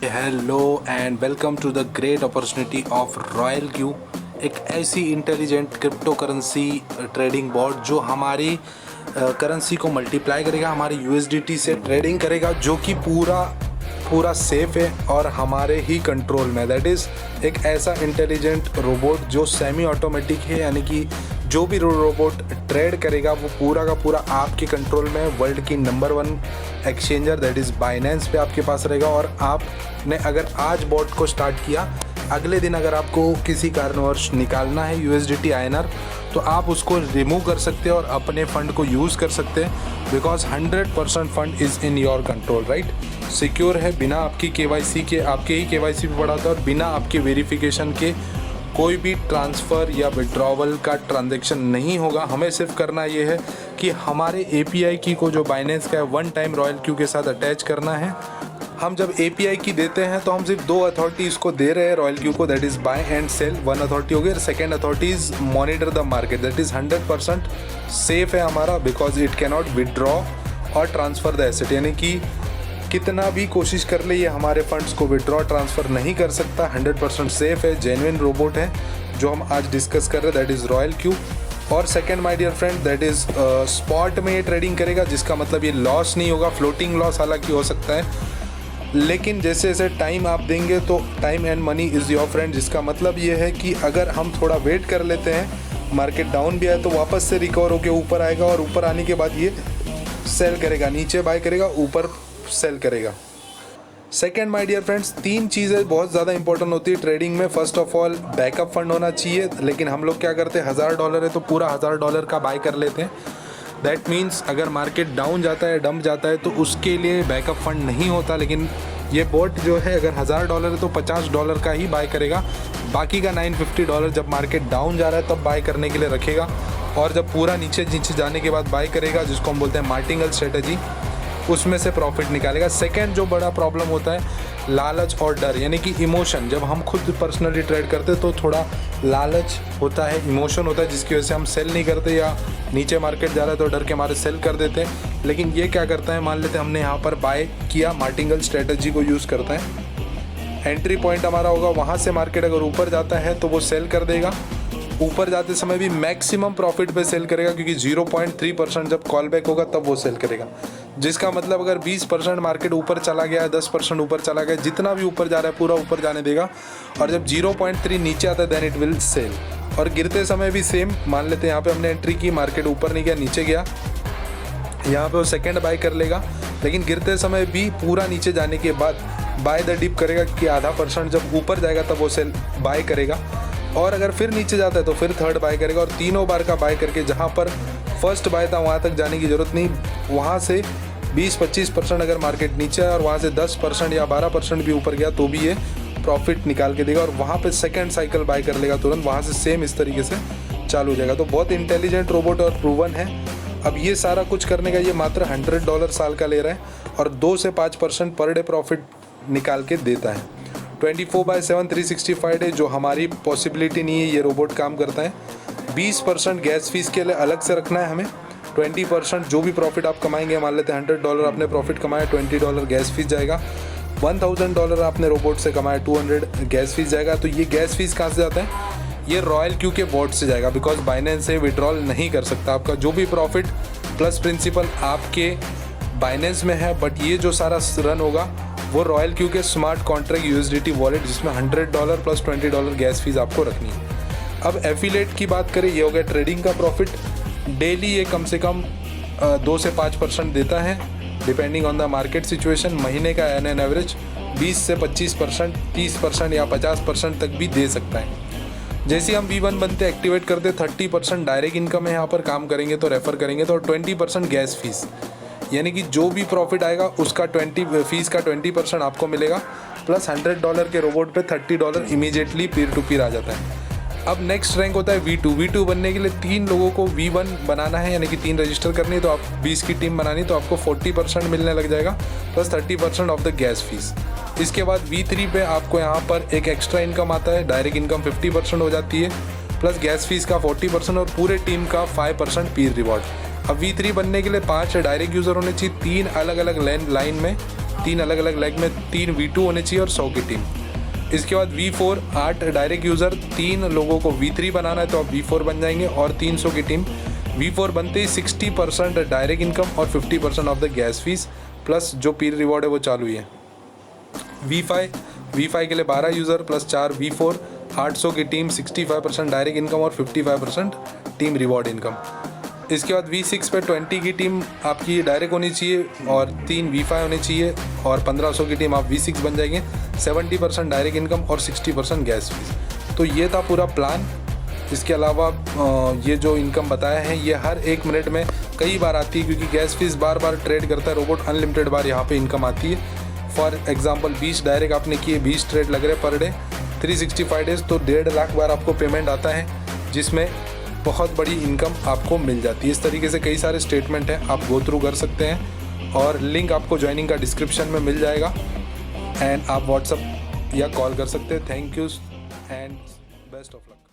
Hello and welcome to the great opportunity of Royal Q. एक ऐसी intelligent crypto currency trading board जो हमारी currency को multiply करेगा, हमारी यूएसडीटी से ट्रेडिंग करेगा, जो कि पूरा सेफ है और हमारे ही कंट्रोल में। दैट इज़ एक ऐसा इंटेलिजेंट रोबोट जो सेमी ऑटोमेटिक है, यानी कि जो भी रोबोट ट्रेड करेगा वो पूरा का पूरा आपके कंट्रोल में। वर्ल्ड की number 1 exchanger that is Binance पे आपके पास रहेगा। और आपने अगर आज बॉट को स्टार्ट किया, अगले दिन अगर आपको किसी कारणवश निकालना है यूएसडीटी आईएनआर, तो आप उसको रिमूव कर सकते हैं और अपने फ़ंड को यूज़ कर सकते हैं, because 100% fund is in your control, right. Secure है, बिना आपकी केवाईसी के, आपके ही केवाईसी पे पड़ा था, और बिना आपके वेरिफिकेशन के कोई भी ट्रांसफ़र या विड्रॉवल का ट्रांजैक्शन नहीं होगा। हमें सिर्फ करना ये है कि हमारे एपीआई की को जो बाइनेंस का है 1 टाइम रॉयल क्यू के साथ अटैच करना है। हम जब एपीआई की देते हैं तो हम सिर्फ 2 अथॉरिटी इसको दे रहे हैं रॉयल क्यू को, that is buy and sell. 1 authority हो गई, और second authority is monitor the market. That is 100% safe है हमारा, because it can not withdraw और ट्रांसफ़र द एसेट, यानी कि कितना भी कोशिश कर ले ये हमारे फंड्स को विड्रॉ ट्रांसफ़र नहीं कर सकता। 100% सेफ है, जेन्युइन रोबोट है जो हम आज डिस्कस कर रहे हैं, दैट इज़ रॉयल क्यू। और second my dear friend, that is spot में ये ट्रेडिंग करेगा, जिसका मतलब ये लॉस नहीं होगा। फ्लोटिंग लॉस हालांकि हो सकता है, लेकिन जैसे जैसे टाइम आप देंगे तो time and money is your friend, जिसका मतलब ये है कि अगर हम थोड़ा वेट कर लेते हैं, मार्केट डाउन भी आए तो वापस से रिकवर होकर ऊपर आएगा, और ऊपर आने के बाद ये सेल करेगा, नीचे बाय करेगा, ऊपर सेल करेगा। सेकेंड माय डियर फ्रेंड्स, 3 चीज़ें बहुत ज़्यादा इंपॉर्टेंट होती है ट्रेडिंग में। First of all backup fund होना चाहिए, लेकिन हम लोग क्या करते हैं, $1000 है तो पूरा $1000 का बाय कर लेते हैं। दैट मीन्स अगर मार्केट डाउन जाता है, डंप जाता है, तो उसके लिए बैकअप फंड नहीं होता। लेकिन ये बोट जो है, अगर $1000 है तो $50 का ही बाय करेगा, बाकी का $950 जब मार्केट डाउन जा रहा है तब बाय करने के लिए रखेगा, और जब पूरा नीचे जाने के बाद बाय करेगा, जिसको हम बोलते हैं मार्टिंगल स्ट्रेटजी, उसमें से प्रॉफिट निकालेगा। सेकंड जो बड़ा प्रॉब्लम होता है, लालच और डर, यानी कि इमोशन। जब हम खुद पर्सनली ट्रेड करते हैं तो थोड़ा लालच होता है, इमोशन होता है, जिसकी वजह से हम सेल नहीं करते, या नीचे मार्केट जा रहा है तो डर के मारे सेल कर देते हैं। लेकिन ये क्या करता है, मान लेते हैं हमने यहाँ पर बाय किया, मार्टिंगल स्ट्रेटजी को यूज़ करता है, एंट्री पॉइंट हमारा होगा, वहाँ से मार्केट अगर ऊपर जाता है तो वो सेल कर देगा। ऊपर जाते समय भी मैक्सिमम प्रॉफिट पे सेल करेगा, क्योंकि 0.3% जब कॉल बैक होगा तब वो सेल करेगा। जिसका मतलब अगर 20% मार्केट ऊपर चला गया है, 10% ऊपर चला गया, जितना भी ऊपर जा रहा है पूरा ऊपर जाने देगा, और जब 0.3 नीचे आता है देन इट विल सेल। और गिरते समय भी सेम, मान लेते हैं यहाँ पे हमने एंट्री की, मार्केट ऊपर नहीं गया, नीचे गया, यहाँ पे वो सेकेंड बाय कर लेगा, लेकिन गिरते समय भी पूरा नीचे जाने के बाद बाय द डिप करेगा, कि %0.5 जब ऊपर जाएगा तब वो सेल बाय करेगा। और अगर फिर नीचे जाता है तो फिर थर्ड बाय करेगा, और तीनों बार का बाय करके जहाँ पर फर्स्ट बाय था वहाँ तक जाने की ज़रूरत नहीं, वहाँ से 20-25% अगर मार्केट नीचे है और वहाँ से 10% या 12% भी ऊपर गया तो भी ये प्रॉफिट निकाल के देगा, और वहाँ पे सेकंड साइकिल बाय कर लेगा तुरंत, वहाँ से सेम इस तरीके से चालू हो जाएगा। तो बहुत इंटेलिजेंट रोबोट और प्रूवन है। अब ये सारा कुछ करने का ये मात्र $100 साल का ले रहा है, और 2 से 5% पर डे प्रॉफिट निकाल के देता है। 24/7 365 डे जो हमारी पॉसिबिलिटी नहीं है, ये रोबोट काम करता है। 20% गैस फीस के लिए अलग से रखना है हमें। 20% जो भी प्रॉफिट आप कमाएंगे, मान लेते हैं $100 आपने प्रॉफिट कमाया, $20 गैस फीस जाएगा। $1000 आपने रोबोट से कमाया, 200 गैस फीस जाएगा। तो ये गैस फीस कहाँ से जाता है, ये रॉयल क्यू के बोर्ड से जाएगा, बिकॉज बाइनेंस से विड्रॉल नहीं कर सकता। आपका जो भी प्रॉफिट प्लस प्रिंसिपल आपके बाइनेंस में है, बट ये जो सारा रन होगा वो रॉयल क्यू के स्मार्ट कॉन्ट्रैक्ट यूएसडीटी वॉलेट, जिसमें $100 प्लस $20 गैस फीस आपको रखनी है। अब एफिलेट की बात करें, ये हो गया ट्रेडिंग का प्रॉफिट। डेली ये कम से कम 2 से 5% देता है, depending on the market situation. महीने का एन एवरेज 20 से 25%, 30% या 50% तक भी दे सकता है। जैसे हम V1 बनते एक्टिवेट करते, 30% डायरेक्ट इनकम है, यहाँ पर काम करेंगे तो रेफर करेंगे तो, 20% गैस फीस, यानी कि जो भी प्रॉफिट आएगा उसका 20 फीस का 20% आपको मिलेगा, प्लस $100 के रोबोट पे $30 इमीडिएटली पीर टू पीर आ जाता है। अब नेक्स्ट रैंक होता है V2 बनने के लिए 3 लोगों को V1 बनाना है, यानी कि 3 रजिस्टर करनी है, तो आप 20 की टीम बनानी, तो आपको 40% मिलने लग जाएगा, plus 30% of the gas fees. इसके बाद V3 पे आपको यहाँ पर एक एक्स्ट्रा इनकम आता है, डायरेक्ट इनकम 50% हो जाती है, प्लस गैस फीस का 40% और पूरे टीम का 5% पीर रिवॉर्ड। अब V3 बनने के लिए 5 डायरेक्ट यूज़र होने चाहिए, 3 अलग अलग लाइन में 3 अलग अलग लेग में 3 V2 होने चाहिए और 100 की टीम। इसके बाद V4 8 डायरेक्ट यूज़र, 3 लोगों को V3 बनाना है तो आप V4 बन जाएंगे और 300 की टीम। V4 बनते ही 60% डायरेक्ट इनकम और 50% of the gas fees plus जो पीर रिवॉर्ड है वो चालू ही है। V5 के लिए 12 यूज़र प्लस 4 V4, 800 की टीम, 65% डायरेक्ट इनकम और 55% टीम रिवॉर्ड इनकम। इसके बाद V6 पे 20 की टीम आपकी डायरेक्ट होनी चाहिए और 3 V5 होने चाहिए और 1500 की टीम आप V6 बन जाएंगे, 70% डायरेक्ट इनकम और 60% गैस फीस। तो ये था पूरा प्लान। इसके अलावा ये जो इनकम बताया है ये हर 1 मिनट में कई बार आती है, क्योंकि गैस फीस बार बार ट्रेड करता है रोबोट, अनलिमिटेड बार यहाँ पे इनकम आती है। फॉर एग्जांपल 20 डायरेक्ट आपने किए, 20 ट्रेड लग रहे पर डे, 365 डेज तो 1.5 लाख बार आपको पेमेंट आता है, जिसमें बहुत बड़ी इनकम आपको मिल जाती है। इस तरीके से कई सारे स्टेटमेंट हैं, आप गो थ्रू कर सकते हैं और लिंक आपको ज्वाइनिंग का डिस्क्रिप्शन में मिल जाएगा एंड आप व्हाट्सअप या कॉल कर सकते हैं। Thank you and best of luck.